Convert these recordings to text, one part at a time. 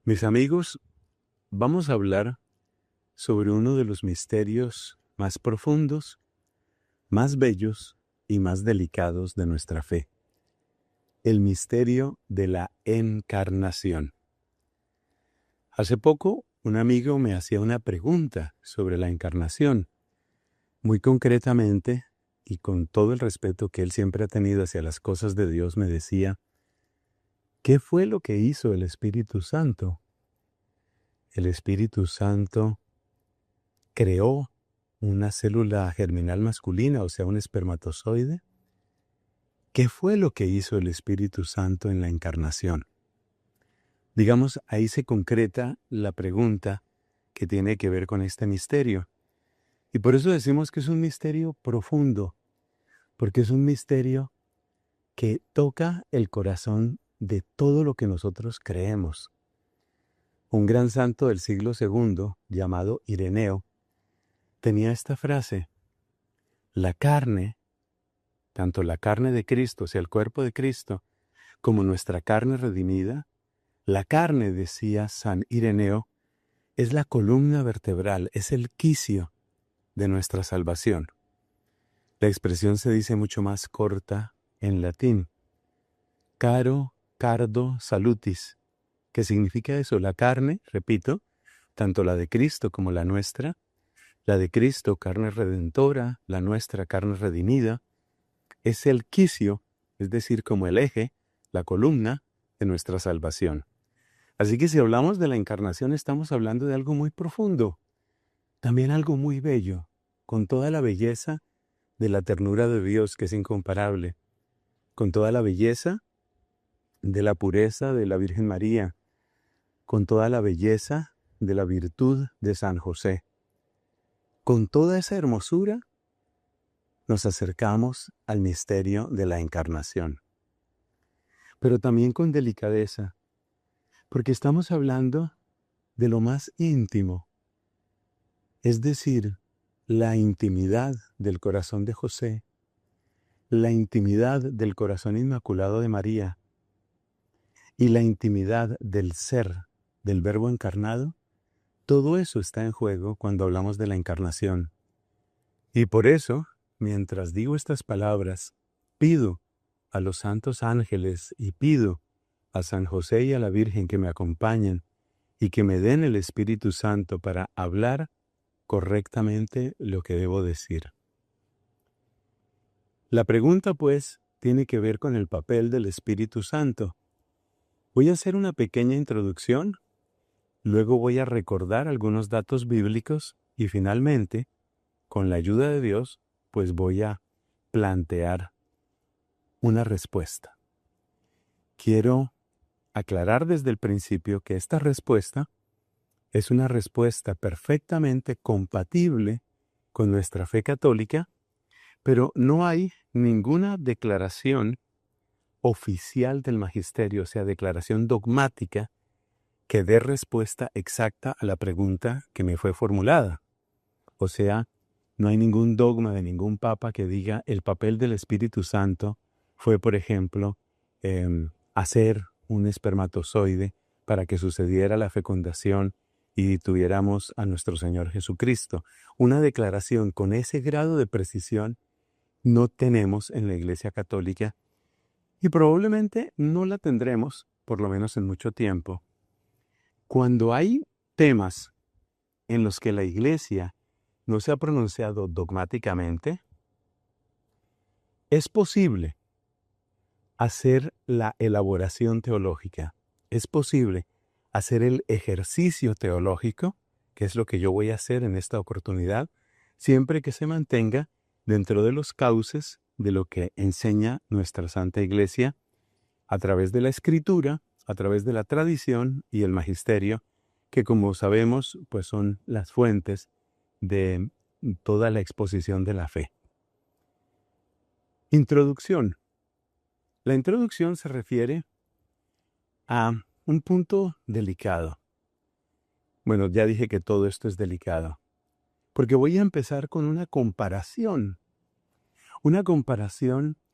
Mis amigos, vamos a hablar sobre uno de los misterios más profundos, más bellos y más delicados de nuestra fe, el misterio de la encarnación. Hace poco, un amigo me hacía una pregunta sobre la encarnación. Muy concretamente, y con todo el respeto que él siempre ha tenido hacia las cosas de Dios, me decía, ¿qué fue lo que hizo el Espíritu Santo? El Espíritu Santo creó una célula germinal masculina, o sea, un espermatozoide. ¿Qué fue lo que hizo el Espíritu Santo en la encarnación? Digamos, ahí se concreta la pregunta que tiene que ver con este misterio. Y por eso decimos que es un misterio profundo, porque es un misterio que toca el corazón de todo lo que nosotros creemos. Un gran santo del siglo II, llamado Ireneo, tenía esta frase: la carne, tanto la carne de Cristo, o sea, el cuerpo de Cristo, como nuestra carne redimida, la carne, decía San Ireneo, es la columna vertebral, es el quicio de nuestra salvación. La expresión se dice mucho más corta en latín. Caro, cardo, salutis. ¿Qué significa eso? La carne, repito, tanto la de Cristo como la nuestra, la de Cristo, carne redentora, la nuestra, carne redimida, es el quicio, es decir, como el eje, la columna de nuestra salvación. Así que si hablamos de la encarnación, estamos hablando de algo muy profundo, también algo muy bello, con toda la belleza de la ternura de Dios, que es incomparable, con toda la belleza de la pureza de la Virgen María, con toda la belleza de la virtud de San José. Con toda esa hermosura nos acercamos al misterio de la encarnación. Pero también con delicadeza, porque estamos hablando de lo más íntimo, es decir, la intimidad del corazón de José, la intimidad del corazón inmaculado de María y la intimidad del ser, del Verbo encarnado. Todo eso está en juego cuando hablamos de la encarnación. Y por eso, mientras digo estas palabras, pido a los santos ángeles y pido a San José y a la Virgen que me acompañen y que me den el Espíritu Santo para hablar correctamente lo que debo decir. La pregunta, pues, tiene que ver con el papel del Espíritu Santo. Voy a hacer una pequeña introducción, luego voy a recordar algunos datos bíblicos y finalmente, con la ayuda de Dios, pues voy a plantear una respuesta. Quiero aclarar desde el principio que esta respuesta es una respuesta perfectamente compatible con nuestra fe católica, pero no hay ninguna declaración oficial del magisterio, o sea, declaración dogmática, que dé respuesta exacta a la pregunta que me fue formulada. O sea, no hay ningún dogma de ningún papa que diga el papel del Espíritu Santo fue, por ejemplo, hacer un espermatozoide para que sucediera la fecundación y tuviéramos a nuestro Señor Jesucristo. Una declaración con ese grado de precisión no tenemos en la Iglesia Católica y probablemente no la tendremos, por lo menos en mucho tiempo. Cuando hay temas en los que la Iglesia no se ha pronunciado dogmáticamente, es posible hacer la elaboración teológica, es posible hacer el ejercicio teológico, que es lo que yo voy a hacer en esta oportunidad, siempre que se mantenga dentro de los cauces de lo que enseña nuestra Santa Iglesia a través de la Escritura, a través de la tradición y el magisterio, que como sabemos, pues son las fuentes de toda la exposición de la fe. Introducción. La introducción se refiere a un punto delicado. Bueno, ya dije que todo esto es delicado, porque voy a empezar con una comparación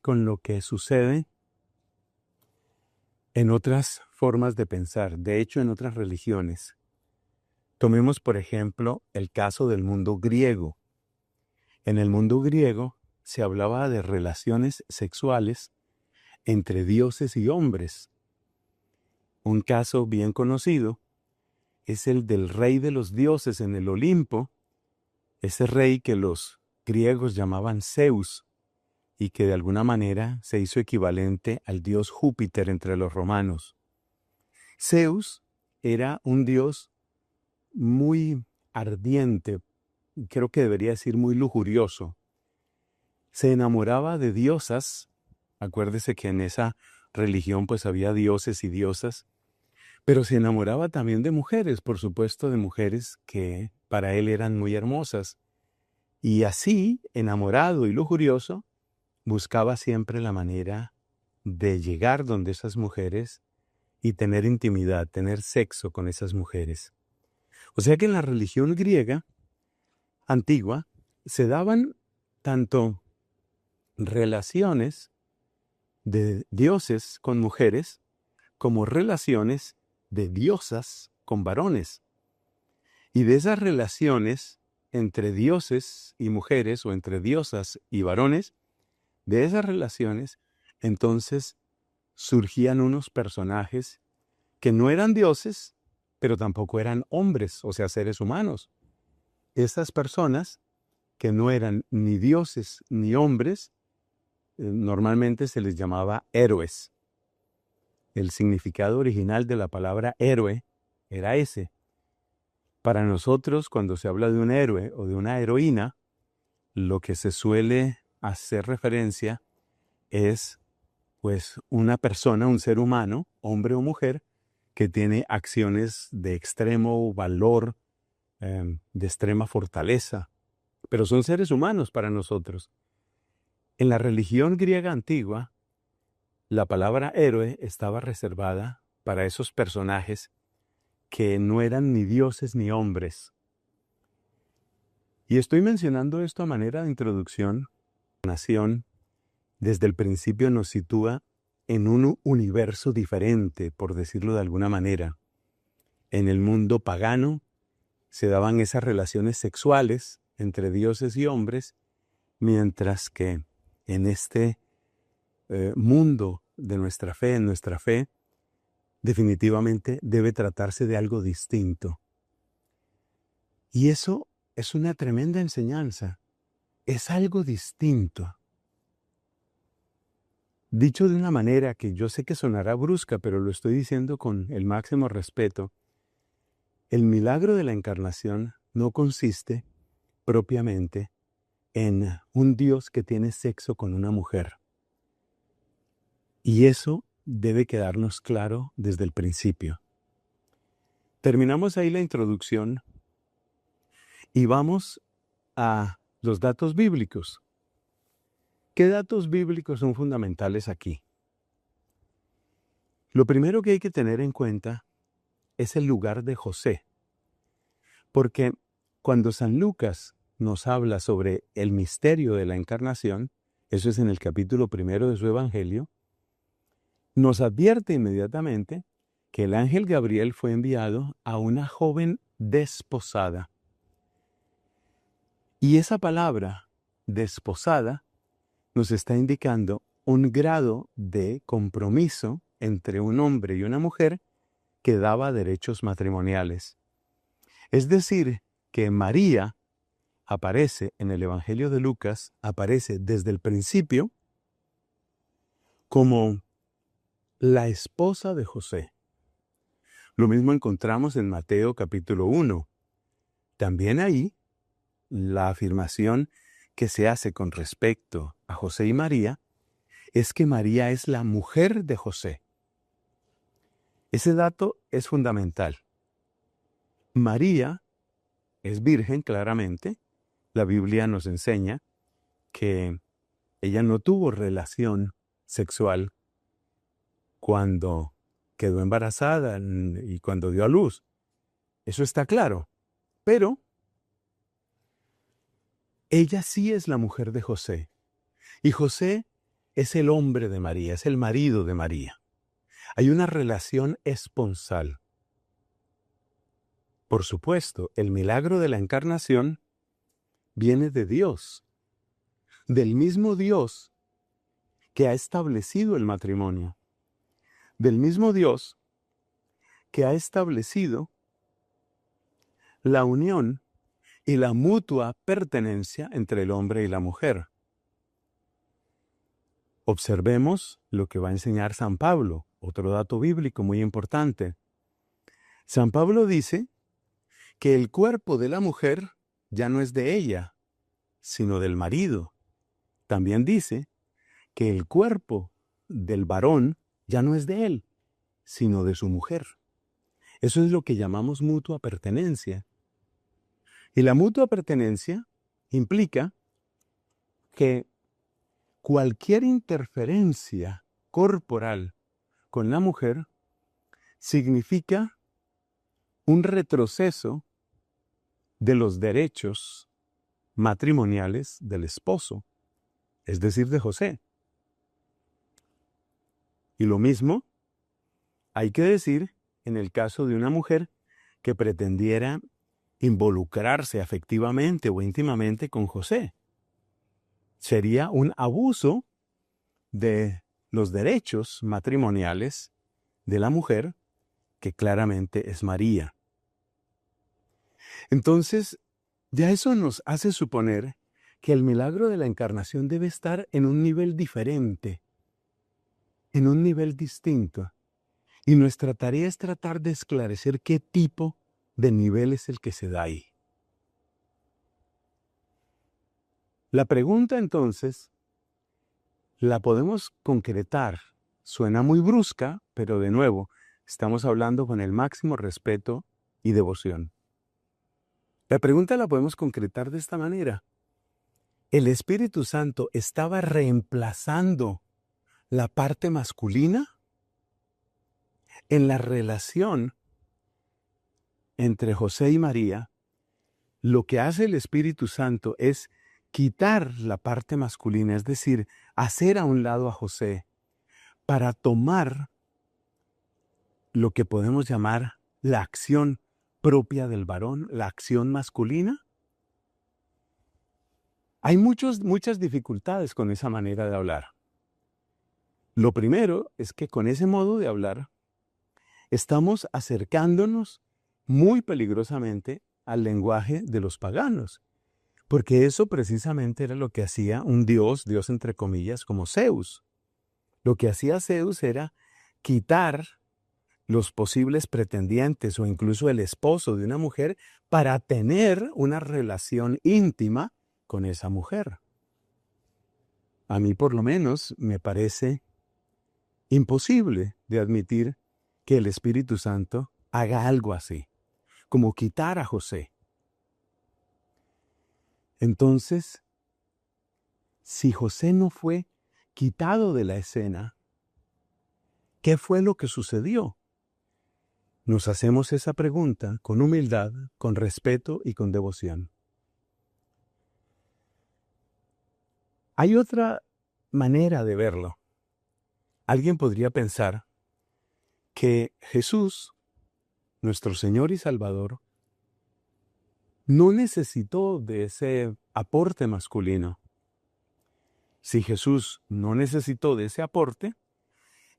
con lo que sucede en otras formas de pensar, de hecho en otras religiones. Tomemos, por ejemplo, el caso del mundo griego. En el mundo griego se hablaba de relaciones sexuales entre dioses y hombres. Un caso bien conocido es el del rey de los dioses en el Olimpo, ese rey que los griegos llamaban Zeus y que de alguna manera se hizo equivalente al dios Júpiter entre los romanos. Zeus era un dios muy ardiente, creo que debería decir muy lujurioso. Se enamoraba de diosas, acuérdese que en esa religión pues había dioses y diosas, pero se enamoraba también de mujeres, por supuesto, de mujeres que para él eran muy hermosas. Y así, enamorado y lujurioso, buscaba siempre la manera de llegar donde esas mujeres y tener intimidad, tener sexo con esas mujeres. O sea que en la religión griega antigua se daban tanto relaciones de dioses con mujeres como relaciones de diosas con varones. Y de esas relaciones entre dioses y mujeres o entre diosas y varones, de esas relaciones, entonces surgían unos personajes que no eran dioses, pero tampoco eran hombres, o sea, seres humanos. Esas personas que no eran ni dioses ni hombres, normalmente se les llamaba héroes. El significado original de la palabra héroe era ese. Para nosotros, cuando se habla de un héroe o de una heroína, lo que se suele hacer referencia es, pues, una persona, un ser humano, hombre o mujer, que tiene acciones de extremo valor, de extrema fortaleza, pero son seres humanos para nosotros. En la religión griega antigua, la palabra héroe estaba reservada para esos personajes que no eran ni dioses ni hombres. Y estoy mencionando esto a manera de introducción. La nación, desde el principio, nos sitúa en un universo diferente, por decirlo de alguna manera. En el mundo pagano se daban esas relaciones sexuales entre dioses y hombres, mientras que en este mundo de nuestra fe, en nuestra fe, definitivamente debe tratarse de algo distinto. Y eso es una tremenda enseñanza. Es algo distinto. Dicho de una manera que yo sé que sonará brusca, pero lo estoy diciendo con el máximo respeto, el milagro de la encarnación no consiste propiamente en un Dios que tiene sexo con una mujer. Y eso debe quedarnos claro desde el principio. Terminamos ahí la introducción y vamos a los datos bíblicos. ¿Qué datos bíblicos son fundamentales aquí? Lo primero que hay que tener en cuenta es el lugar de José, porque cuando San Lucas nos habla sobre el misterio de la encarnación, eso es en el capítulo 1 de su Evangelio, nos advierte inmediatamente que el ángel Gabriel fue enviado a una joven desposada. Y esa palabra, desposada, nos está indicando un grado de compromiso entre un hombre y una mujer que daba derechos matrimoniales. Es decir, que María aparece en el Evangelio de Lucas, aparece desde el principio como la esposa de José. Lo mismo encontramos en Mateo capítulo 1. También ahí la afirmación que se hace con respecto a José y María es que María es la mujer de José. Ese dato es fundamental. María es virgen, claramente. La Biblia nos enseña que ella no tuvo relación sexual cuando quedó embarazada y cuando dio a luz. Eso está claro. Pero ella sí es la mujer de José. Y José es el hombre de María, es el marido de María. Hay una relación esponsal. Por supuesto, el milagro de la encarnación viene de Dios, del mismo Dios que ha establecido el matrimonio, del mismo Dios que ha establecido la unión y la mutua pertenencia entre el hombre y la mujer. Observemos lo que va a enseñar San Pablo, otro dato bíblico muy importante. San Pablo dice que el cuerpo de la mujer ya no es de ella, sino del marido. También dice que el cuerpo del varón ya no es de él, sino de su mujer. Eso es lo que llamamos mutua pertenencia. Y la mutua pertenencia implica que cualquier interferencia corporal con la mujer significa un retroceso de los derechos matrimoniales del esposo, es decir, de José. Y lo mismo hay que decir en el caso de una mujer que pretendiera involucrarse afectivamente o íntimamente con José. Sería un abuso de los derechos matrimoniales de la mujer, que claramente es María. Entonces, ya eso nos hace suponer que el milagro de la encarnación debe estar en un nivel diferente, en un nivel distinto. Y nuestra tarea es tratar de esclarecer qué tipo de nivel es el que se da ahí. La pregunta entonces la podemos concretar. Suena muy brusca, pero de nuevo, estamos hablando con el máximo respeto y devoción. La pregunta la podemos concretar de esta manera. ¿El Espíritu Santo estaba reemplazando la parte masculina en la relación entre José y María? Lo que hace el Espíritu Santo es quitar la parte masculina, es decir, hacer a un lado a José para tomar lo que podemos llamar la acción propia del varón, la acción masculina. Hay muchas dificultades con esa manera de hablar. Lo primero es que con ese modo de hablar estamos acercándonos muy peligrosamente al lenguaje de los paganos, porque eso precisamente era lo que hacía un dios entre comillas, como Zeus. Lo que hacía Zeus era quitar los posibles pretendientes o incluso el esposo de una mujer para tener una relación íntima con esa mujer. A mí por lo menos me parece imposible de admitir que el Espíritu Santo haga algo así, como quitar a José. Entonces, si José no fue quitado de la escena, ¿qué fue lo que sucedió? Nos hacemos esa pregunta con humildad, con respeto y con devoción. Hay otra manera de verlo. Alguien podría pensar que Jesús, nuestro Señor y Salvador, no necesitó de ese aporte masculino. Si Jesús no necesitó de ese aporte,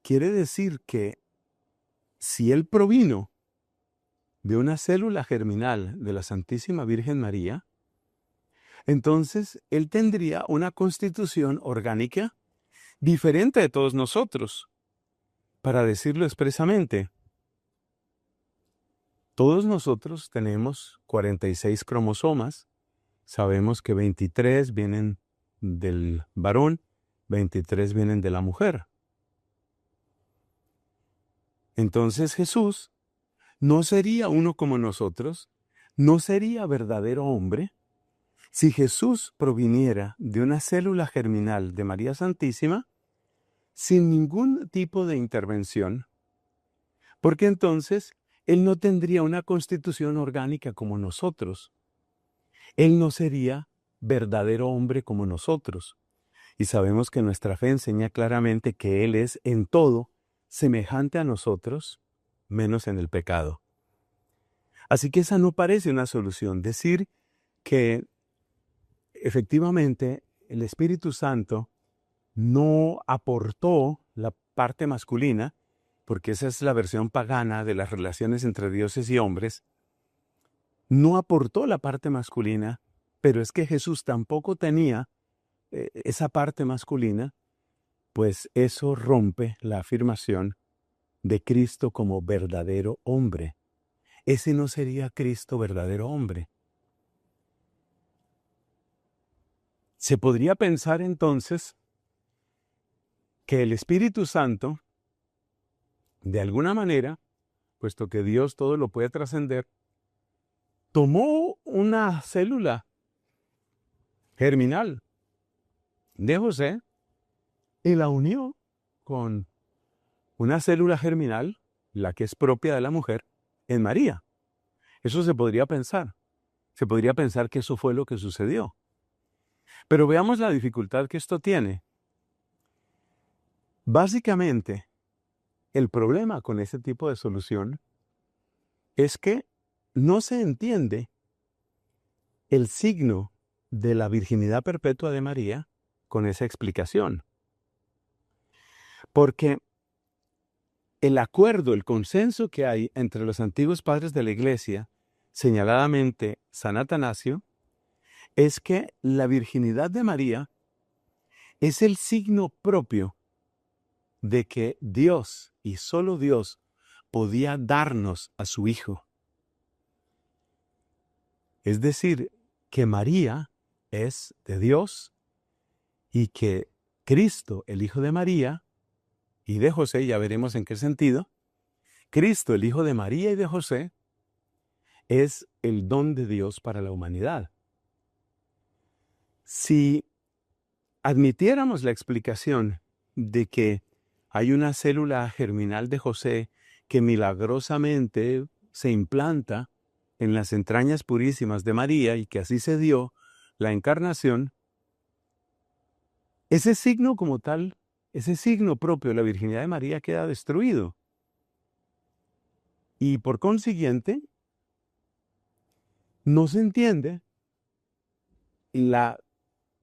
quiere decir que si Él provino de una célula germinal de la Santísima Virgen María, entonces Él tendría una constitución orgánica diferente de todos nosotros. Para decirlo expresamente, todos nosotros tenemos 46 cromosomas. Sabemos que 23 vienen del varón, 23 vienen de la mujer. Entonces Jesús no sería uno como nosotros, no sería verdadero hombre, si Jesús proviniera de una célula germinal de María Santísima sin ningún tipo de intervención, porque entonces Él no tendría una constitución orgánica como nosotros. Él no sería verdadero hombre como nosotros. Y sabemos que nuestra fe enseña claramente que Él es en todo semejante a nosotros, menos en el pecado. Así que esa no parece una solución. Decir que efectivamente el Espíritu Santo no aportó la parte masculina, porque esa es la versión pagana de las relaciones entre dioses y hombres, no aportó la parte masculina, pero es que Jesús tampoco tenía esa parte masculina, pues eso rompe la afirmación de Cristo como verdadero hombre. Ese no sería Cristo verdadero hombre. Se podría pensar entonces que el Espíritu Santo, de alguna manera, puesto que Dios todo lo puede trascender, tomó una célula germinal de José y la unió con una célula germinal, la que es propia de la mujer, en María. Eso se podría pensar. Se podría pensar que eso fue lo que sucedió. Pero veamos la dificultad que esto tiene. Básicamente, el problema con este tipo de solución es que no se entiende el signo de la virginidad perpetua de María con esa explicación. Porque el acuerdo, el consenso que hay entre los antiguos padres de la Iglesia, señaladamente San Atanasio, es que la virginidad de María es el signo propio de que Dios, y solo Dios, podía darnos a su Hijo. Es decir, que María es de Dios y que Cristo, el Hijo de María, y de José, ya veremos en qué sentido, Cristo, el Hijo de María y de José, es el don de Dios para la humanidad. Si admitiéramos la explicación de que hay una célula germinal de José que milagrosamente se implanta en las entrañas purísimas de María y que así se dio la encarnación, ese signo como tal, ese signo propio de la virginidad de María queda destruido. Y por consiguiente, no se entiende la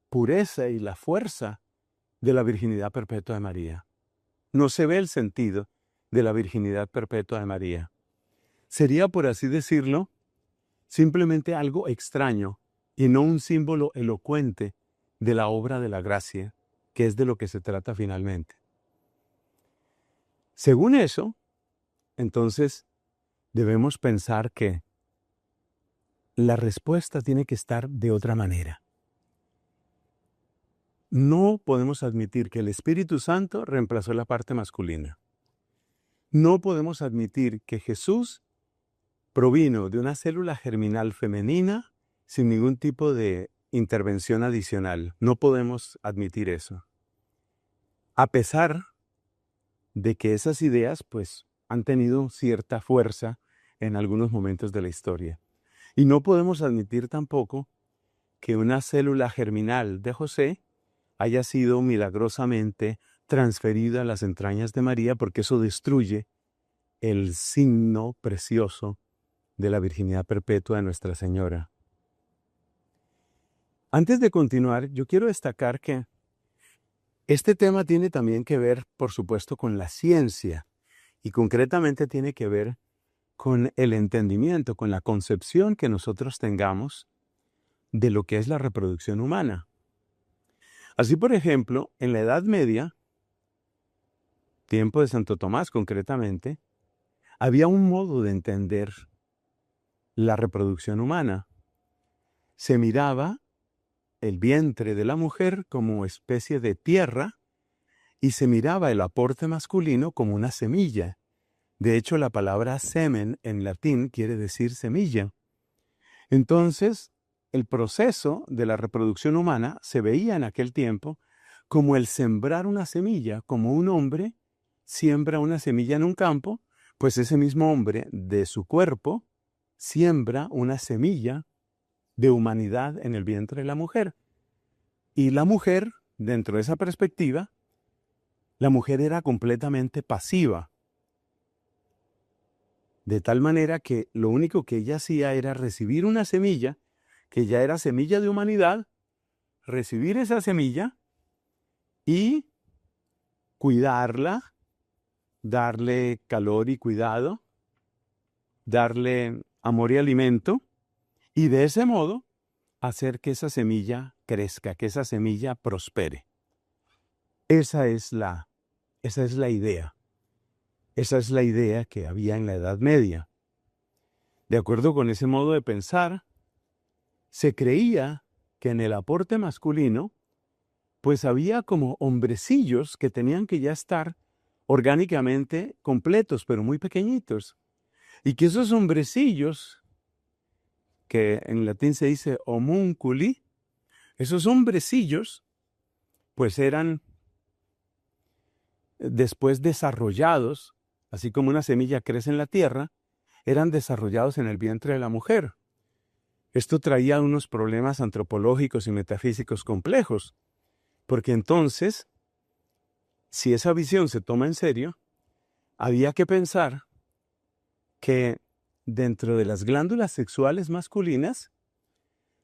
pureza y la fuerza de la virginidad perpetua de María. No se ve el sentido de la virginidad perpetua de María. Sería, por así decirlo, simplemente algo extraño y no un símbolo elocuente de la obra de la gracia, que es de lo que se trata finalmente. Según eso, entonces, debemos pensar que la respuesta tiene que estar de otra manera. No podemos admitir que el Espíritu Santo reemplazó la parte masculina. No podemos admitir que Jesús provino de una célula germinal femenina sin ningún tipo de intervención adicional. No podemos admitir eso. A pesar de que esas ideas, pues, han tenido cierta fuerza en algunos momentos de la historia. Y no podemos admitir tampoco que una célula germinal de José haya sido milagrosamente transferida a las entrañas de María, porque eso destruye el signo precioso de la virginidad perpetua de Nuestra Señora. Antes de continuar, yo quiero destacar que este tema tiene también que ver, por supuesto, con la ciencia y concretamente tiene que ver con el entendimiento, con la concepción que nosotros tengamos de lo que es la reproducción humana. Así, por ejemplo, en la Edad Media, tiempo de Santo Tomás concretamente, había un modo de entender la reproducción humana. Se miraba el vientre de la mujer como especie de tierra y se miraba el aporte masculino como una semilla. De hecho, la palabra semen en latín quiere decir semilla. Entonces, el proceso de la reproducción humana se veía en aquel tiempo como el sembrar una semilla, como un hombre siembra una semilla en un campo, pues ese mismo hombre de su cuerpo siembra una semilla de humanidad en el vientre de la mujer. Y la mujer, dentro de esa perspectiva, la mujer era completamente pasiva, de tal manera que lo único que ella hacía era recibir una semilla, que ya era semilla de humanidad, recibir esa semilla y cuidarla, darle calor y cuidado, darle amor y alimento, y de ese modo hacer que esa semilla crezca, que esa semilla prospere. Esa es la idea. Esa es la idea que había en la Edad Media. De acuerdo con ese modo de pensar, se creía que en el aporte masculino, pues había como hombrecillos que tenían que ya estar orgánicamente completos, pero muy pequeñitos. Y que esos hombrecillos, que en latín se dice homunculi, esos hombrecillos, pues eran después desarrollados, así como una semilla crece en la tierra, eran desarrollados en el vientre de la mujer. Esto traía unos problemas antropológicos y metafísicos complejos, porque entonces, si esa visión se toma en serio, había que pensar que dentro de las glándulas sexuales masculinas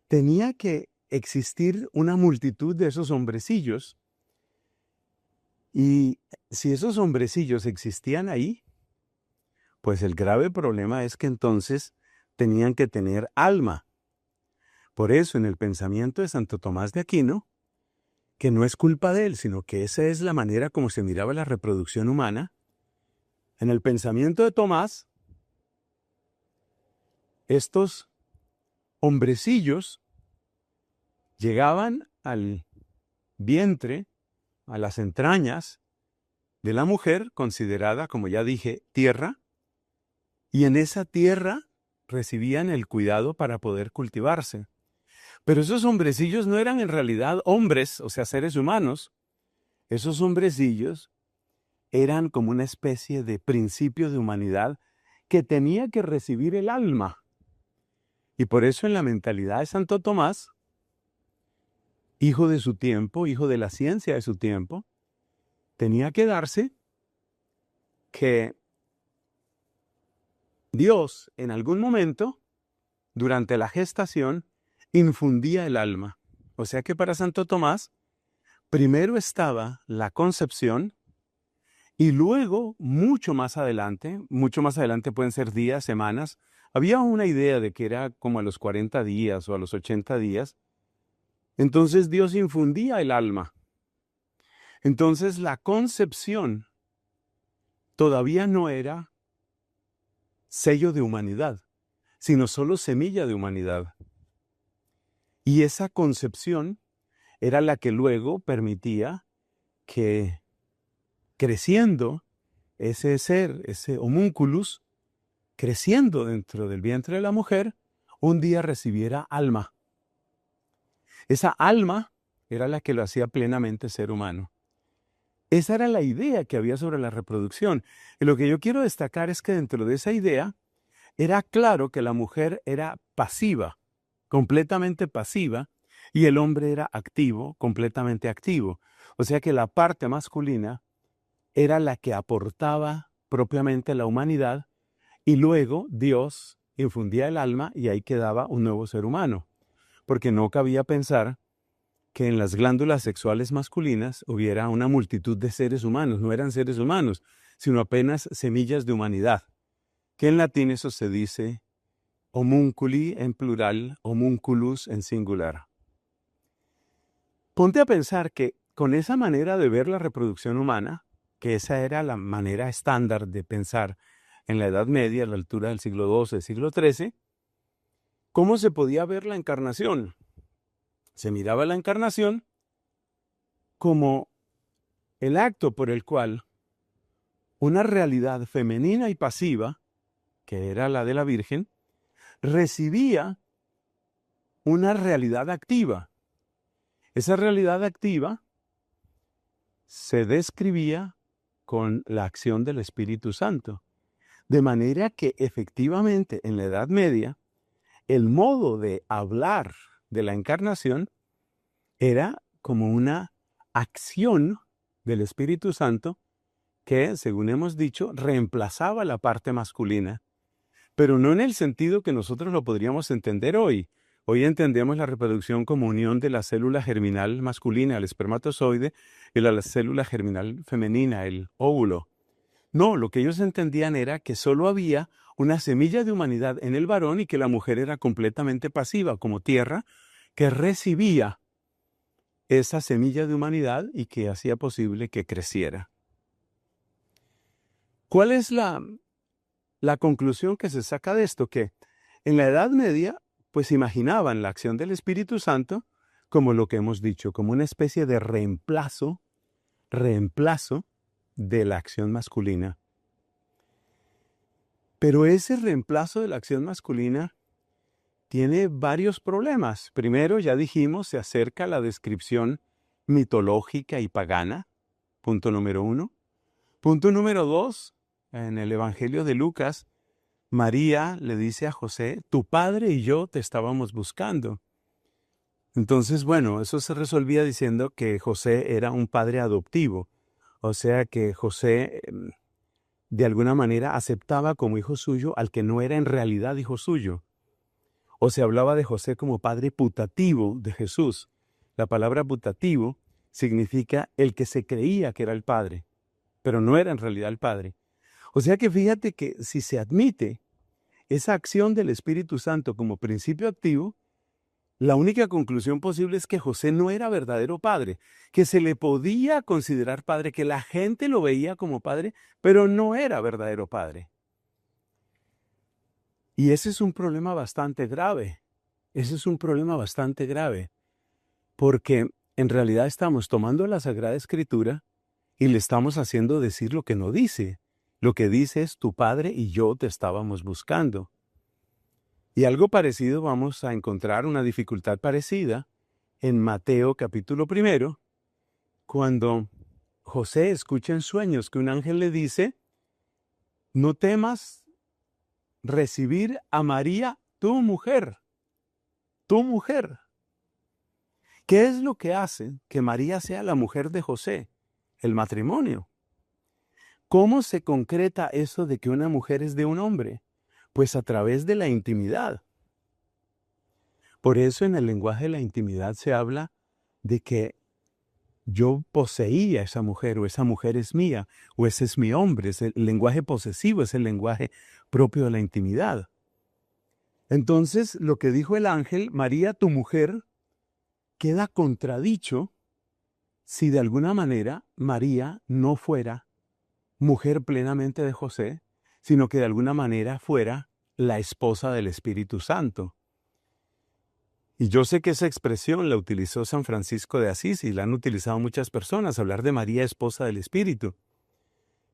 tenía que existir una multitud de esos hombrecillos, y si esos hombrecillos existían ahí, pues el grave problema es que entonces tenían que tener alma. Por eso en el pensamiento de Santo Tomás de Aquino, que no es culpa de él, sino que esa es la manera como se miraba la reproducción humana, en el pensamiento de Tomás, estos hombrecillos llegaban al vientre, a las entrañas de la mujer, considerada, como ya dije, tierra, y en esa tierra recibían el cuidado para poder cultivarse. Pero esos hombrecillos no eran en realidad hombres, o sea, seres humanos. Esos hombrecillos eran como una especie de principio de humanidad que tenía que recibir el alma. Y por eso en la mentalidad de Santo Tomás, hijo de su tiempo, hijo de la ciencia de su tiempo, tenía que darse que Dios en algún momento, durante la gestación, infundía el alma. O sea que para Santo Tomás, primero estaba la concepción y luego, mucho más adelante pueden ser días, semanas, había una idea de que era como a los 40 días o a los 80 días, entonces Dios infundía el alma. Entonces la concepción todavía no era sello de humanidad, sino solo semilla de humanidad. Y esa concepción era la que luego permitía que creciendo ese ser, ese homúnculus, creciendo dentro del vientre de la mujer, un día recibiera alma. Esa alma era la que lo hacía plenamente ser humano. Esa era la idea que había sobre la reproducción. Y lo que yo quiero destacar es que dentro de esa idea era claro que la mujer era pasiva, completamente pasiva, y el hombre era activo, completamente activo. O sea que la parte masculina era la que aportaba propiamente la humanidad y luego Dios infundía el alma y ahí quedaba un nuevo ser humano. Porque no cabía pensar que en las glándulas sexuales masculinas hubiera una multitud de seres humanos. No eran seres humanos, sino apenas semillas de humanidad. Que en latín eso se dice homunculi en plural, homunculus en singular. Ponte a pensar que con esa manera de ver la reproducción humana, que esa era la manera estándar de pensar en la Edad Media, a la altura del siglo XII, siglo XIII, ¿cómo se podía ver la encarnación? Se miraba la encarnación como el acto por el cual una realidad femenina y pasiva, que era la de la Virgen, recibía una realidad activa. Esa realidad activa se describía con la acción del Espíritu Santo. De manera que efectivamente en la Edad Media, el modo de hablar de la encarnación era como una acción del Espíritu Santo que, según hemos dicho, reemplazaba la parte masculina, pero no en el sentido que nosotros lo podríamos entender hoy. Hoy entendemos la reproducción como unión de la célula germinal masculina, el espermatozoide, y la célula germinal femenina, el óvulo. No, lo que ellos entendían era que solo había una semilla de humanidad en el varón y que la mujer era completamente pasiva, como tierra, que recibía esa semilla de humanidad y que hacía posible que creciera. ¿Cuál es la conclusión que se saca de esto? Que en la Edad Media, pues imaginaban la acción del Espíritu Santo como lo que hemos dicho, como una especie de reemplazo de la acción masculina. Pero ese reemplazo de la acción masculina tiene varios problemas. Primero, ya dijimos, se acerca a la descripción mitológica y pagana, punto número 1. Punto número 2, en el Evangelio de Lucas, María le dice a José, tu padre y yo te estábamos buscando. Entonces, bueno, eso se resolvía diciendo que José era un padre adoptivo, o sea que José de alguna manera aceptaba como hijo suyo al que no era en realidad hijo suyo. O se hablaba de José como padre putativo de Jesús. La palabra putativo significa el que se creía que era el padre, pero no era en realidad el padre. O sea que fíjate que si se admite esa acción del Espíritu Santo como principio activo, la única conclusión posible es que José no era verdadero padre, que se le podía considerar padre, que la gente lo veía como padre, pero no era verdadero padre. Y ese es un problema bastante grave. Ese es un problema bastante grave, porque en realidad estamos tomando la Sagrada Escritura y le estamos haciendo decir lo que no dice. Lo que dice es, tu padre y yo te estábamos buscando. Y algo parecido vamos a encontrar, una dificultad parecida, en Mateo capítulo 1, cuando José escucha en sueños que un ángel le dice, no temas recibir a María, tu mujer. Tu mujer. ¿Qué es lo que hace que María sea la mujer de José? El matrimonio. ¿Cómo se concreta eso de que una mujer es de un hombre? Pues a través de la intimidad. Por eso en el lenguaje de la intimidad se habla de que yo poseía a esa mujer, o esa mujer es mía, o ese es mi hombre. El lenguaje posesivo es el lenguaje propio de la intimidad. Entonces, lo que dijo el ángel, María, tu mujer, queda contradicho si de alguna manera María no fuera mujer plenamente de José, sino que de alguna manera fuera la esposa del Espíritu Santo. Y yo sé que esa expresión la utilizó San Francisco de Asís y la han utilizado muchas personas, hablar de María, esposa del Espíritu.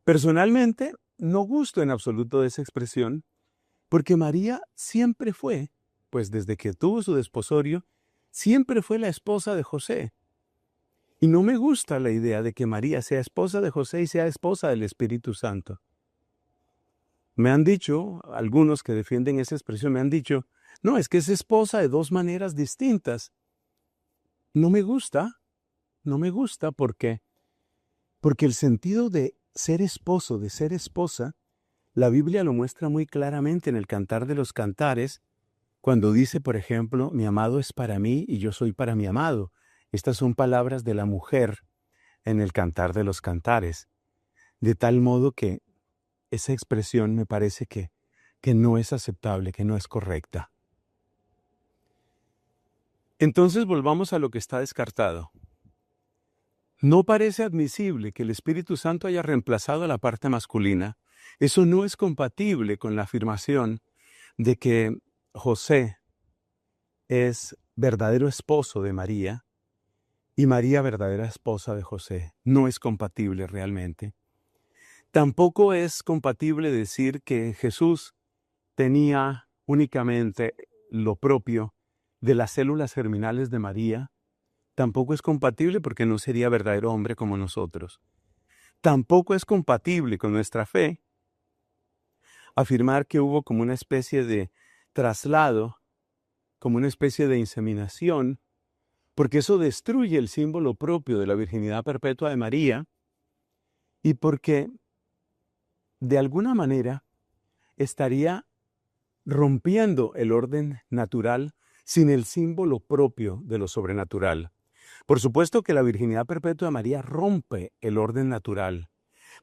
Personalmente, no gusto en absoluto de esa expresión, porque María siempre fue, pues desde que tuvo su desposorio, siempre fue la esposa de José. Y no me gusta la idea de que María sea esposa de José y sea esposa del Espíritu Santo. Me han dicho, algunos que defienden esa expresión, me han dicho, no, es que es esposa de dos maneras distintas. No me gusta porque el sentido de ser esposo, de ser esposa, la Biblia lo muestra muy claramente en el Cantar de los Cantares, cuando dice, por ejemplo, mi amado es para mí y yo soy para mi amado. Estas son palabras de la mujer en el Cantar de los Cantares. De tal modo que esa expresión me parece que no es aceptable, que no es correcta. Entonces volvamos a lo que está descartado. No parece admisible que el Espíritu Santo haya reemplazado la parte masculina. Eso no es compatible con la afirmación de que José es verdadero esposo de María y María verdadera esposa de José. No es compatible realmente. Tampoco es compatible decir que Jesús tenía únicamente lo propio de las células germinales de María. Tampoco es compatible porque no sería verdadero hombre como nosotros. Tampoco es compatible con nuestra fe afirmar que hubo como una especie de traslado, como una especie de inseminación, porque eso destruye el símbolo propio de la virginidad perpetua de María, y porque de alguna manera estaría rompiendo el orden natural sin el símbolo propio de lo sobrenatural. Por supuesto que la virginidad perpetua de María rompe el orden natural,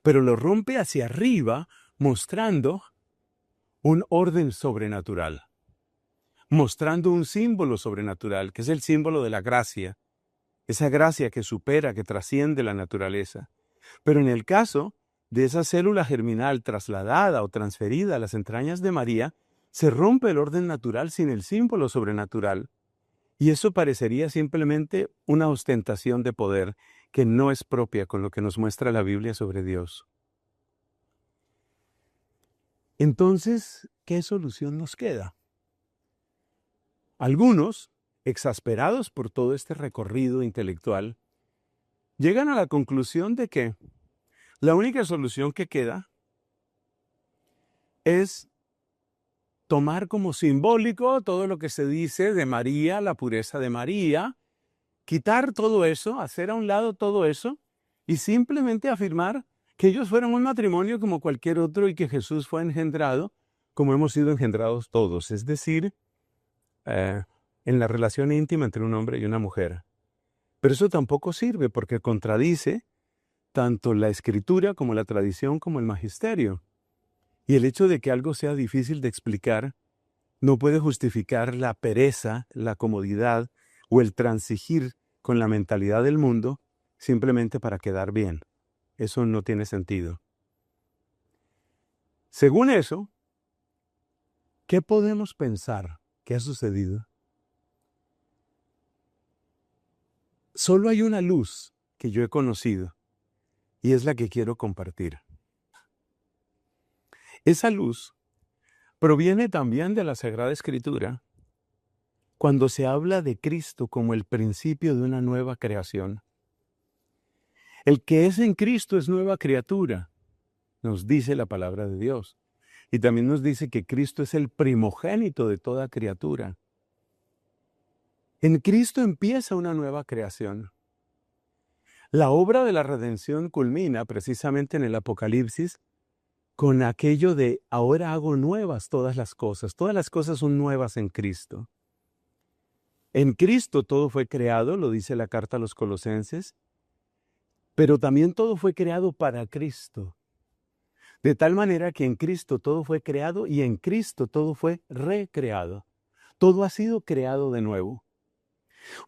pero lo rompe hacia arriba mostrando un orden sobrenatural, mostrando un símbolo sobrenatural, que es el símbolo de la gracia, esa gracia que supera, que trasciende la naturaleza. Pero en el caso de esa célula germinal trasladada o transferida a las entrañas de María, se rompe el orden natural sin el símbolo sobrenatural. Y eso parecería simplemente una ostentación de poder que no es propia con lo que nos muestra la Biblia sobre Dios. Entonces, ¿qué solución nos queda? Algunos, exasperados por todo este recorrido intelectual, llegan a la conclusión de que la única solución que queda es tomar como simbólico todo lo que se dice de María, la pureza de María, quitar todo eso, hacer a un lado todo eso y simplemente afirmar que ellos fueron un matrimonio como cualquier otro y que Jesús fue engendrado como hemos sido engendrados todos, es decir, en la relación íntima entre un hombre y una mujer. Pero eso tampoco sirve porque contradice tanto la escritura como la tradición como el magisterio. Y el hecho de que algo sea difícil de explicar no puede justificar la pereza, la comodidad o el transigir con la mentalidad del mundo simplemente para quedar bien. Eso no tiene sentido. Según eso, ¿qué podemos pensar que ha sucedido? Solo hay una luz que yo he conocido y es la que quiero compartir. Esa luz proviene también de la Sagrada Escritura cuando se habla de Cristo como el principio de una nueva creación. El que es en Cristo es nueva criatura, nos dice la palabra de Dios. Y también nos dice que Cristo es el primogénito de toda criatura. En Cristo empieza una nueva creación. La obra de la redención culmina precisamente en el Apocalipsis con aquello de ahora hago nuevas todas las cosas son nuevas en Cristo. En Cristo todo fue creado, lo dice la carta a los Colosenses, pero también todo fue creado para Cristo. De tal manera que en Cristo todo fue creado y en Cristo todo fue recreado. Todo ha sido creado de nuevo.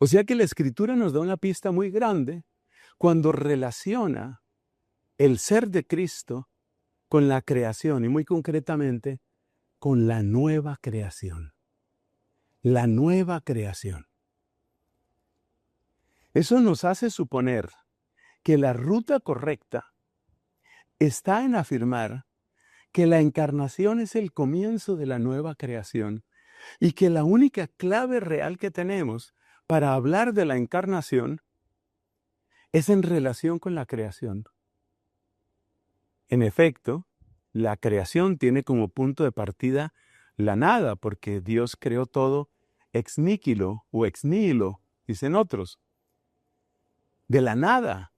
O sea que la Escritura nos da una pista muy grande cuando relaciona el ser de Cristo con la creación y muy concretamente con la nueva creación. La nueva creación. Eso nos hace suponer que la ruta correcta está en afirmar que la encarnación es el comienzo de la nueva creación y que la única clave real que tenemos para hablar de la encarnación es en relación con la creación. En efecto, la creación tiene como punto de partida la nada, porque Dios creó todo ex nihilo o ex nihilo, dicen otros, de la nada.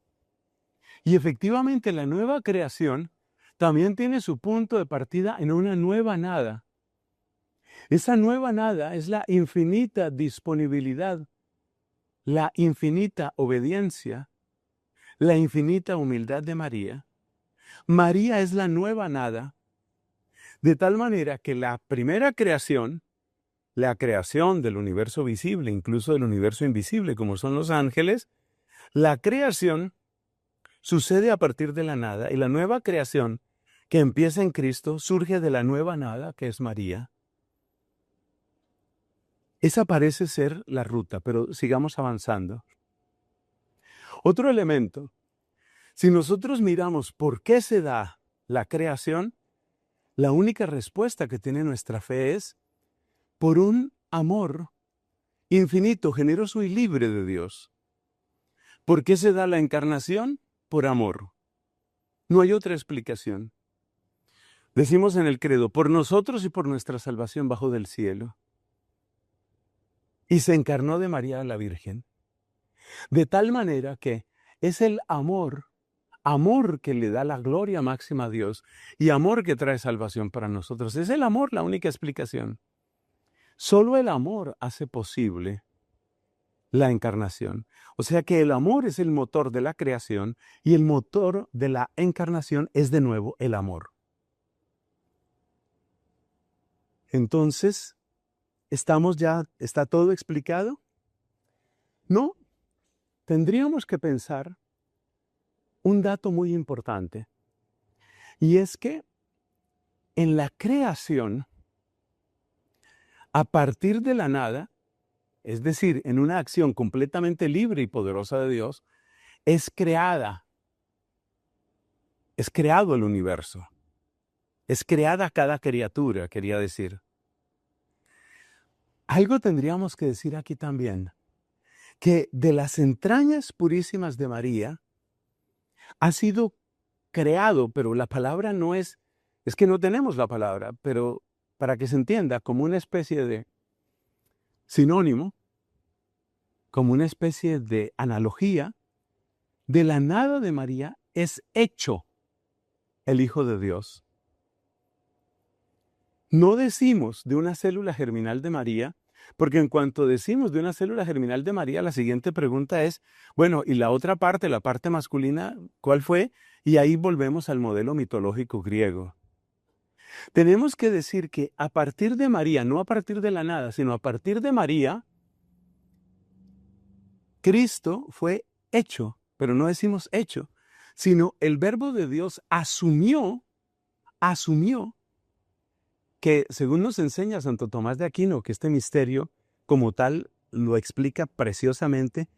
Y efectivamente la nueva creación también tiene su punto de partida en una nueva nada. Esa nueva nada es la infinita disponibilidad, la infinita obediencia, la infinita humildad de María. María es la nueva nada, de tal manera que la primera creación, la creación del universo visible, incluso del universo invisible, como son los ángeles, la creación sucede a partir de la nada y la nueva creación que empieza en Cristo surge de la nueva nada que es María. Esa parece ser la ruta, pero sigamos avanzando. Otro elemento, si nosotros miramos por qué se da la creación, la única respuesta que tiene nuestra fe es por un amor infinito, generoso y libre de Dios. ¿Por qué se da la encarnación? Por amor. No hay otra explicación. Decimos en el credo, por nosotros y por nuestra salvación bajo del cielo. Y se encarnó de María la Virgen. De tal manera que es el amor amor que le da la gloria máxima a Dios y amor que trae salvación para nosotros. Es el amor la única explicación. Solo el amor hace posible la encarnación. O sea que el amor es el motor de la creación y el motor de la encarnación es de nuevo el amor. Entonces, ¿está todo explicado? No, tendríamos que pensar un dato muy importante, y es que en la creación, a partir de la nada, es decir, en una acción completamente libre y poderosa de Dios, es creado el universo, es creada cada criatura, quería decir. Algo tendríamos que decir aquí también, que de las entrañas purísimas de María ha sido creado, pero la palabra no es que no tenemos la palabra, pero para que se entienda, como una especie de sinónimo, como una especie de analogía, de la nada de María es hecho el Hijo de Dios. No decimos de una célula germinal de María, porque en cuanto decimos de una célula germinal de María, la siguiente pregunta es, bueno, ¿y la otra parte, la parte masculina, cuál fue? Y ahí volvemos al modelo mitológico griego. Tenemos que decir que a partir de María, no a partir de la nada, sino a partir de María, Cristo fue hecho, pero no decimos hecho, sino el Verbo de Dios asumió que, según nos enseña Santo Tomás de Aquino, que este misterio como tal lo explica preciosamente,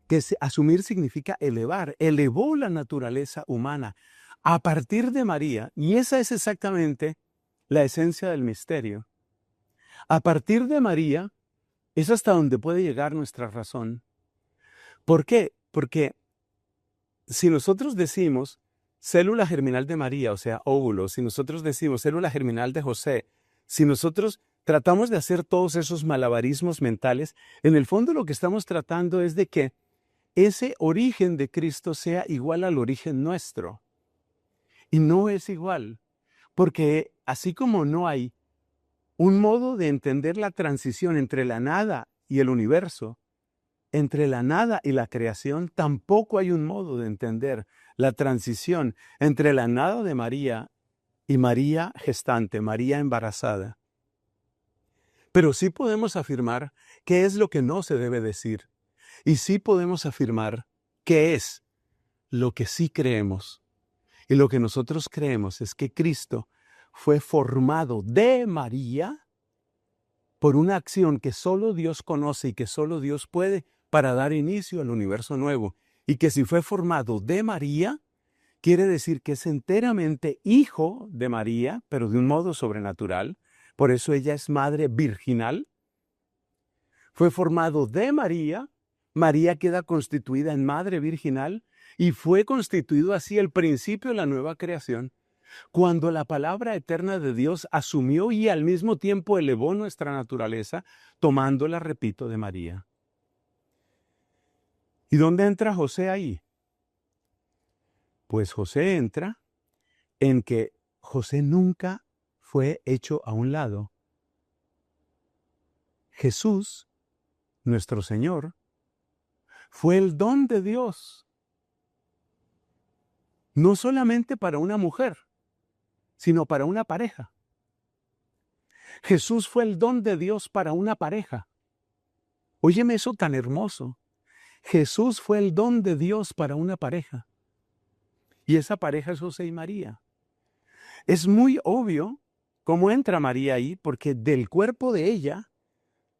que asumir significa elevar, elevó la naturaleza humana a partir de María, y esa es exactamente la esencia del misterio. A partir de María es hasta donde puede llegar nuestra razón. ¿Por qué? Porque si nosotros decimos célula germinal de María, o sea, óvulo, si nosotros decimos célula germinal de José, si nosotros tratamos de hacer todos esos malabarismos mentales, en el fondo lo que estamos tratando es de que ese origen de Cristo sea igual al origen nuestro. Y no es igual, porque así como no hay un modo de entender la transición entre la nada y el universo, entre la nada y la creación, tampoco hay un modo de entender la transición entre la nada de María y María gestante, María embarazada. Pero sí podemos afirmar qué es lo que no se debe decir. Y sí podemos afirmar qué es lo que sí creemos. Y lo que nosotros creemos es que Cristo fue formado de María por una acción que solo Dios conoce y que solo Dios puede para dar inicio al universo nuevo. Y que si fue formado de María, quiere decir que es enteramente hijo de María, pero de un modo sobrenatural. Por eso ella es madre virginal. Fue formado de María. María queda constituida en madre virginal y fue constituido así el principio de la nueva creación, cuando la palabra eterna de Dios asumió y al mismo tiempo elevó nuestra naturaleza, tomándola, repito, de María. ¿Y dónde entra José ahí? Pues José entra en que José nunca fue hecho a un lado. Jesús, nuestro Señor, fue el don de Dios, no solamente para una mujer, sino para una pareja. Jesús fue el don de Dios para una pareja. Óyeme eso tan hermoso. Jesús fue el don de Dios para una pareja. Y esa pareja es José y María. Es muy obvio cómo entra María ahí, porque del cuerpo de ella,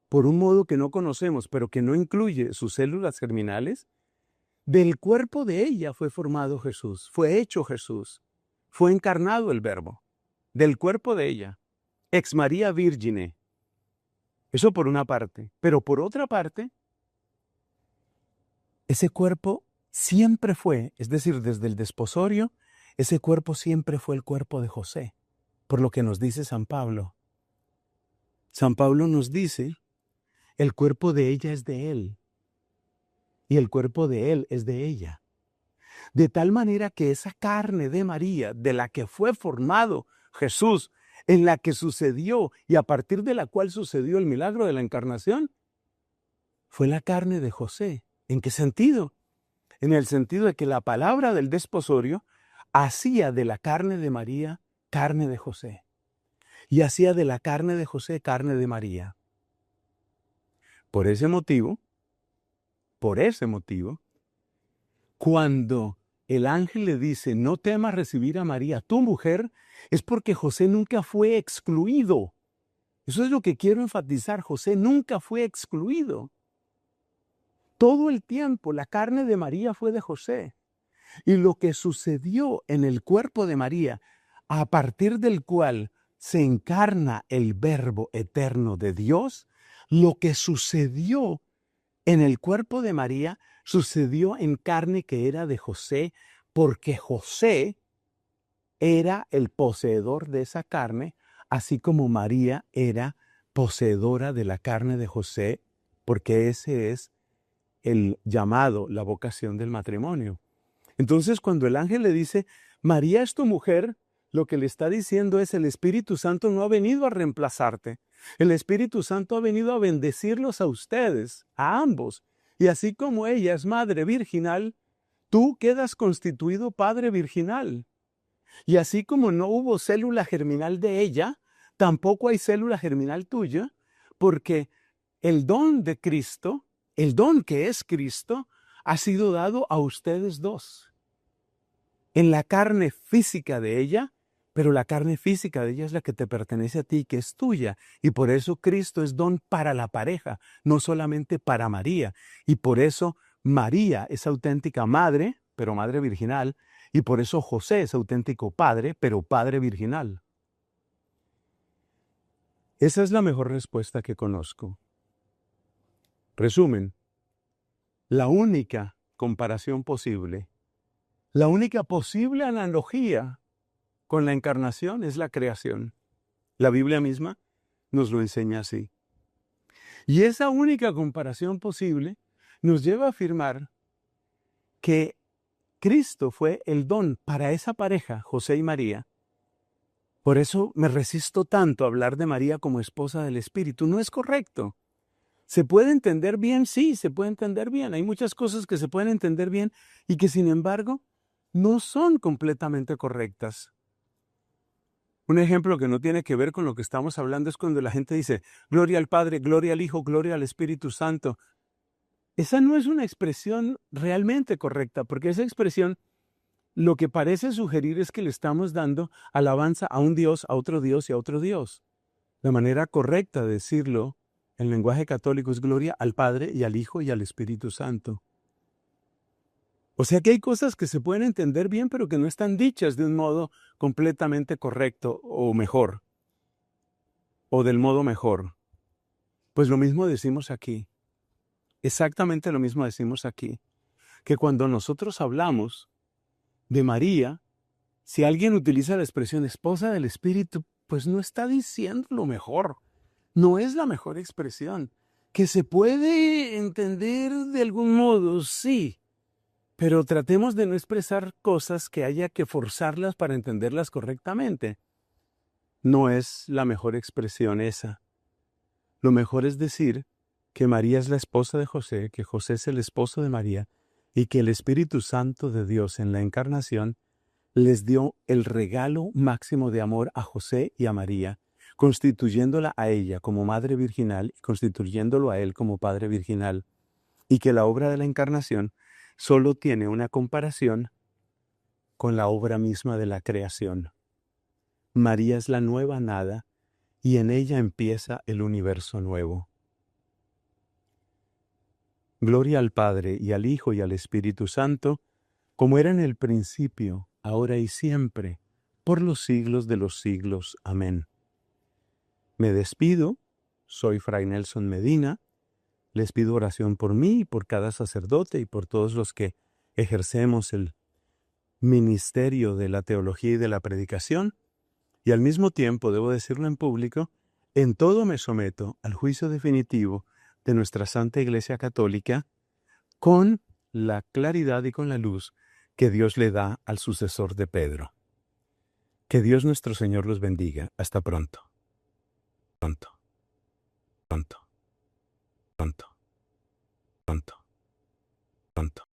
por un modo que no conocemos, pero que no incluye sus células germinales, del cuerpo de ella fue formado Jesús, fue hecho Jesús, fue encarnado el Verbo, del cuerpo de ella, ex María Virgine. Eso por una parte, pero por otra parte, ese cuerpo siempre fue, es decir, desde el desposorio, ese cuerpo siempre fue el cuerpo de José, por lo que nos dice San Pablo. San Pablo nos dice, el cuerpo de ella es de él, y el cuerpo de él es de ella. De tal manera que esa carne de María, de la que fue formado Jesús, en la que sucedió y a partir de la cual sucedió el milagro de la encarnación, fue la carne de José. ¿En qué sentido? En el sentido de que la palabra del desposorio hacía de la carne de María carne de José y hacía de la carne de José carne de María. Por ese motivo, cuando el ángel le dice, no temas recibir a María, tu mujer, es porque José nunca fue excluido. Eso es lo que quiero enfatizar. José nunca fue excluido. Todo el tiempo la carne de María fue de José. Y lo que sucedió en el cuerpo de María, a partir del cual se encarna el Verbo eterno de Dios, lo que sucedió en el cuerpo de María sucedió en carne que era de José, porque José era el poseedor de esa carne, así como María era poseedora de la carne de José, porque ese es el llamado, la vocación del matrimonio. Entonces, cuando el ángel le dice, María es tu mujer, lo que le está diciendo es, el Espíritu Santo no ha venido a reemplazarte. El Espíritu Santo ha venido a bendecirlos a ustedes, a ambos. Y así como ella es madre virginal, tú quedas constituido padre virginal. Y así como no hubo célula germinal de ella, tampoco hay célula germinal tuya, porque el don de Cristo, el don que es Cristo, ha sido dado a ustedes dos. En la carne física de ella, pero la carne física de ella es la que te pertenece a ti, que es tuya. Y por eso Cristo es don para la pareja, no solamente para María. Y por eso María es auténtica madre, pero madre virginal. Y por eso José es auténtico padre, pero padre virginal. Esa es la mejor respuesta que conozco. Resumen, la única comparación posible, la única posible analogía con la encarnación es la creación. La Biblia misma nos lo enseña así. Y esa única comparación posible nos lleva a afirmar que Cristo fue el don para esa pareja, José y María. Por eso me resisto tanto a hablar de María como esposa del Espíritu. No es correcto. ¿Se puede entender bien? Sí, se puede entender bien. Hay muchas cosas que se pueden entender bien y que sin embargo no son completamente correctas. Un ejemplo que no tiene que ver con lo que estamos hablando es cuando la gente dice, gloria al Padre, gloria al Hijo, gloria al Espíritu Santo. Esa no es una expresión realmente correcta, porque esa expresión lo que parece sugerir es que le estamos dando alabanza a un Dios, a otro Dios y a otro Dios. La manera correcta de decirlo en lenguaje católico es gloria al Padre y al Hijo y al Espíritu Santo. O sea que hay cosas que se pueden entender bien, pero que no están dichas de un modo completamente correcto o mejor, o del modo mejor. Pues lo mismo decimos aquí. Exactamente lo mismo decimos aquí. Que cuando nosotros hablamos de María, si alguien utiliza la expresión esposa del Espíritu, pues no está diciendo lo mejor. No es la mejor expresión. Que se puede entender de algún modo, sí. Pero tratemos de no expresar cosas que haya que forzarlas para entenderlas correctamente. No es la mejor expresión esa. Lo mejor es decir que María es la esposa de José, que José es el esposo de María, y que el Espíritu Santo de Dios en la encarnación les dio el regalo máximo de amor a José y a María, constituyéndola a ella como madre virginal y constituyéndolo a él como padre virginal, y que la obra de la encarnación solo tiene una comparación con la obra misma de la creación. María es la nueva nada y en ella empieza el universo nuevo. Gloria al Padre y al Hijo y al Espíritu Santo, como era en el principio, ahora y siempre, por los siglos de los siglos. Amén. Me despido, soy Fray Nelson Medina, les pido oración por mí y por cada sacerdote y por todos los que ejercemos el ministerio de la teología y de la predicación, y al mismo tiempo, debo decirlo en público, en todo me someto al juicio definitivo de nuestra Santa Iglesia Católica con la claridad y con la luz que Dios le da al sucesor de Pedro. Que Dios nuestro Señor los bendiga. Hasta pronto. Pronto. Pronto. Pronto. Pronto. Pronto.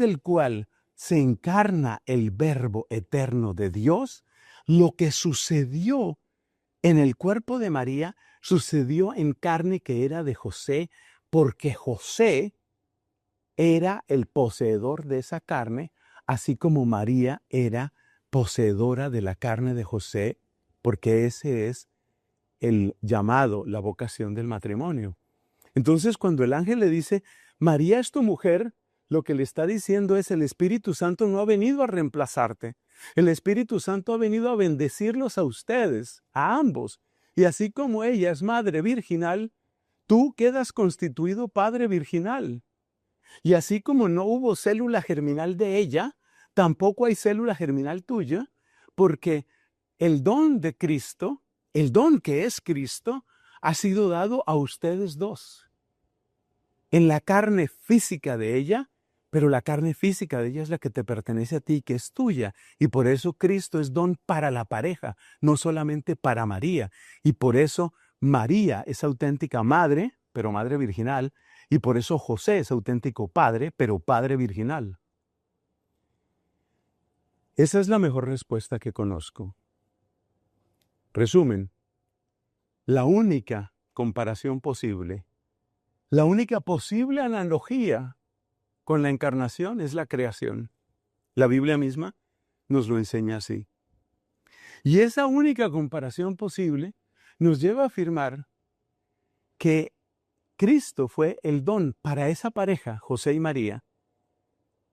Del cual se encarna el Verbo eterno de Dios, lo que sucedió en el cuerpo de María sucedió en carne que era de José, porque José era el poseedor de esa carne, así como María era poseedora de la carne de José, porque ese es el llamado, la vocación del matrimonio. Entonces, cuando el ángel le dice, María es tu mujer, lo que le está diciendo es, el Espíritu Santo no ha venido a reemplazarte. El Espíritu Santo ha venido a bendecirlos a ustedes, a ambos. Y así como ella es madre virginal, tú quedas constituido padre virginal. Y así como no hubo célula germinal de ella, tampoco hay célula germinal tuya, porque el don de Cristo, el don que es Cristo, ha sido dado a ustedes dos. En la carne física de ella, pero la carne física de ella es la que te pertenece a ti, que es tuya. Y por eso Cristo es don para la pareja, no solamente para María. Y por eso María es auténtica madre, pero madre virginal. Y por eso José es auténtico padre, pero padre virginal. Esa es la mejor respuesta que conozco. Resumen, la única comparación posible, la única posible analogía con la encarnación es la creación. La Biblia misma nos lo enseña así. Y esa única comparación posible nos lleva a afirmar que Cristo fue el don para esa pareja, José y María.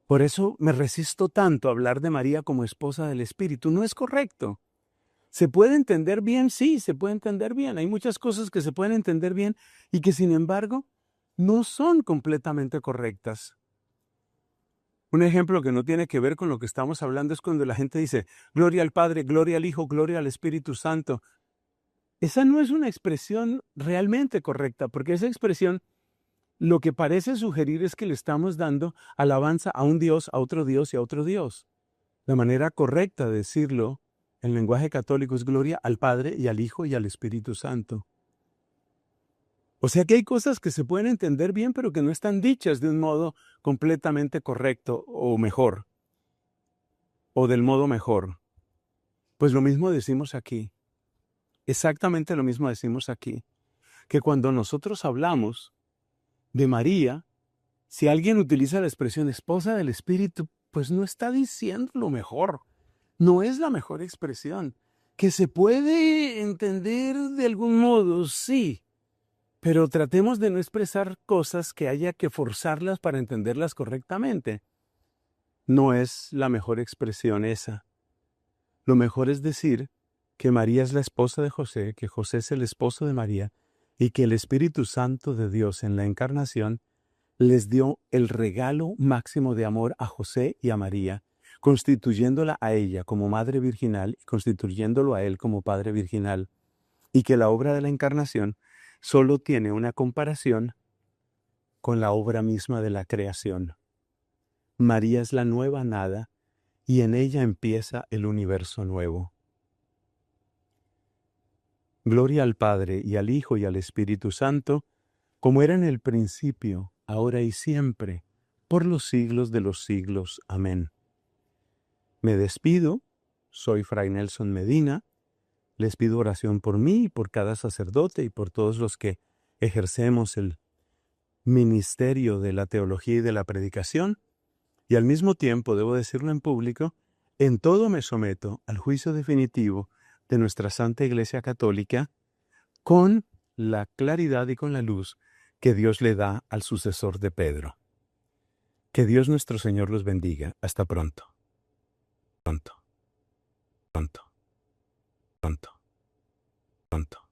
Por eso me resisto tanto a hablar de María como esposa del Espíritu. No es correcto. ¿Se puede entender bien? Sí, se puede entender bien. Hay muchas cosas que se pueden entender bien y que sin embargo no son completamente correctas. Un ejemplo que no tiene que ver con lo que estamos hablando es cuando la gente dice, gloria al Padre, gloria al Hijo, gloria al Espíritu Santo. Esa no es una expresión realmente correcta, porque esa expresión lo que parece sugerir es que le estamos dando alabanza a un Dios, a otro Dios y a otro Dios. La manera correcta de decirlo en lenguaje católico es gloria al Padre y al Hijo y al Espíritu Santo. O sea que hay cosas que se pueden entender bien, pero que no están dichas de un modo completamente correcto o mejor, o del modo mejor. Pues lo mismo decimos aquí. Exactamente lo mismo decimos aquí. Que cuando nosotros hablamos de María, si alguien utiliza la expresión esposa del Espíritu, pues no está diciendo lo mejor. No es la mejor expresión. Que se puede entender de algún modo, sí. Pero tratemos de no expresar cosas que haya que forzarlas para entenderlas correctamente. No es la mejor expresión esa. Lo mejor es decir que María es la esposa de José, que José es el esposo de María, y que el Espíritu Santo de Dios en la encarnación les dio el regalo máximo de amor a José y a María, constituyéndola a ella como madre virginal y constituyéndolo a él como padre virginal, y que la obra de la encarnación solo tiene una comparación con la obra misma de la creación. María es la nueva nada y en ella empieza el universo nuevo. Gloria al Padre y al Hijo y al Espíritu Santo, como era en el principio, ahora y siempre, por los siglos de los siglos. Amén. Me despido, soy Fray Nelson Medina, les pido oración por mí y por cada sacerdote y por todos los que ejercemos el ministerio de la teología y de la predicación, y al mismo tiempo, debo decirlo en público, en todo me someto al juicio definitivo de nuestra Santa Iglesia Católica con la claridad y con la luz que Dios le da al sucesor de Pedro. Que Dios nuestro Señor los bendiga. Hasta pronto. Pronto. Pronto. Pronto. Pronto.